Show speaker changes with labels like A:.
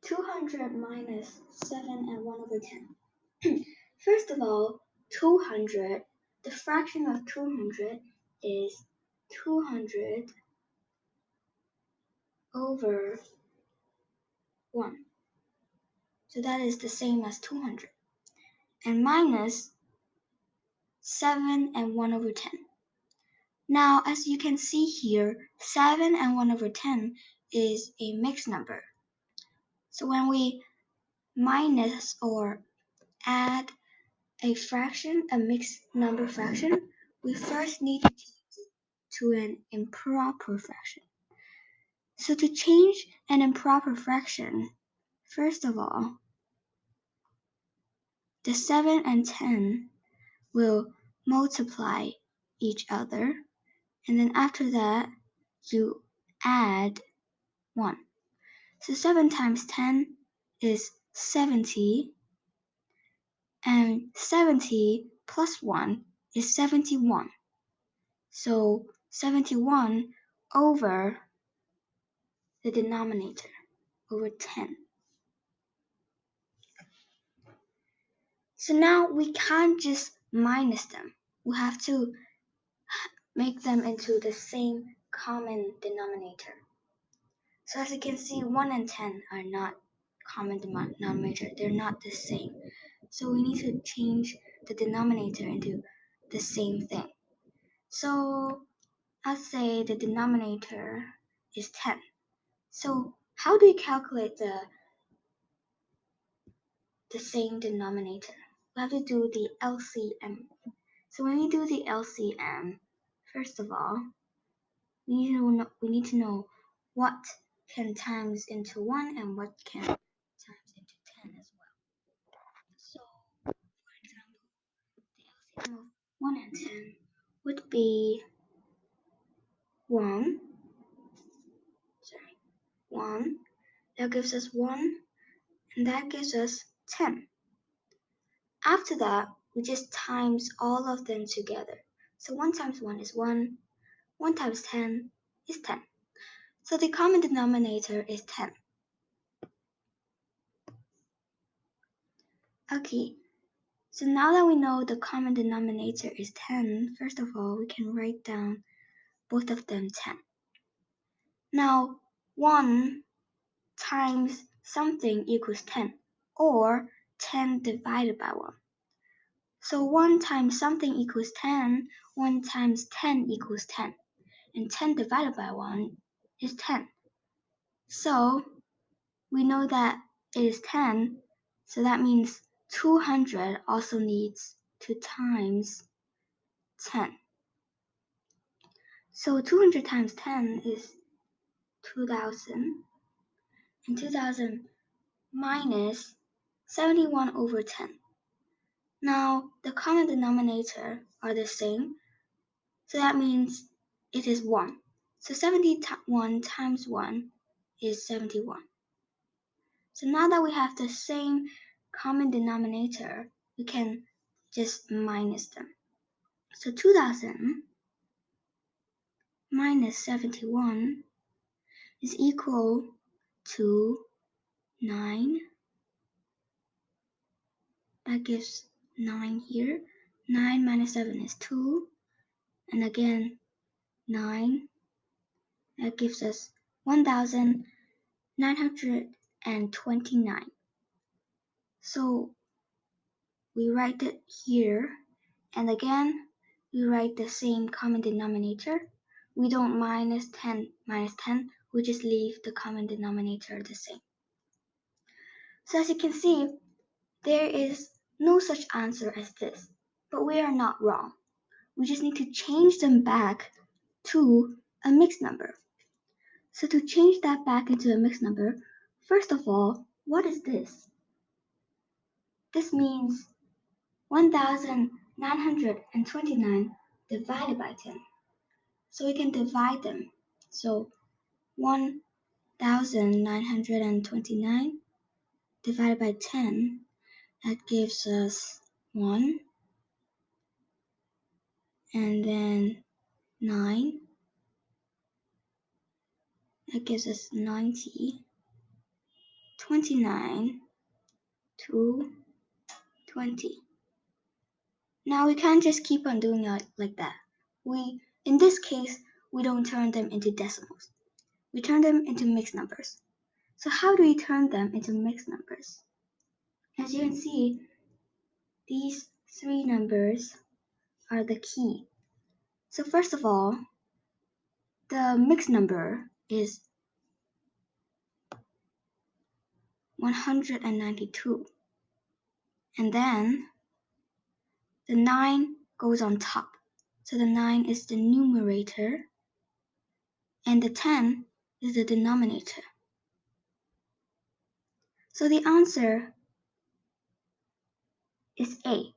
A: 200 minus 7 and 1 over 10. First of all, 200, the fraction of 200 is 200 over 1. So that is the same as 200. And minus 7 and 1 over 10. Now, as you can see here, 7 and 1 over 10 is a mixed number. So when we minus or add a fraction, a mixed number fraction, we first need to change it to an improper fraction. So to change an improper fraction, first of all, the 7 and 10 will multiply each other, and then after that, you add 1. So 7 times 10 is 70, and 70 plus 1 is 71. So 71 over the denominator, over 10. So now we can't just minus them. We have to make them into the same common denominator. So as you can see, 1 and 10 are not common denominator. They're not the same. So we need to change the denominator into the same thing. So I'll say the denominator is 10. So how do you calculate the same denominator? We have to do the LCM. So when we do the LCM, first of all, we need to know what can times into 1 and what can times into 10 as well. So, for example, the LCM of 1 and 10 would be 1. 1. That gives us 1, and that gives us 10. After that, we just times all of them together. So 1 times 1 is 1, 1 times 10 is 10. So the common denominator is 10. Okay, so now that we know the common denominator is 10, first of all, we can write down both of them 10. Now, 1 times something equals 10, or 10 divided by 1. So 1 times something equals 10, 1 times 10 equals 10, and 10 divided by 1 is 10. So we know that it is 10, so that means 200 also needs to times 10. So 200 times 10 is 2,000, and 2,000 minus 71 over 10. Now, the common denominator are the same, so that means it is 1. So 71 times 1 is 71. So now that we have the same common denominator, we can just minus them. So 2,000 minus 71 is equal to 9. That gives 9 here. 9 minus 7 is 2. And again, 9. That gives us 1,929. So we write it here. And again, we write the same common denominator. We don't minus 10 minus 10. We just leave the common denominator the same. So as you can see, there is no such answer as this. But we are not wrong. We just need to change them back to a mixed number. So to change that back into a mixed number, first of all, what is this? This means 1,929 divided by 10. So we can divide them. So 1,929 divided by 10, that gives us 1, and then 9, that gives us 90, 29 to 20. Now we can't just keep on doing it like that. In this case, we don't turn them into decimals. We turn them into mixed numbers. So how do we turn them into mixed numbers? As you can see, these three numbers are the key. So first of all, the mixed number is 192. And then the 9 goes on top. So the 9 is the numerator and the 10 is the denominator. So the answer is A.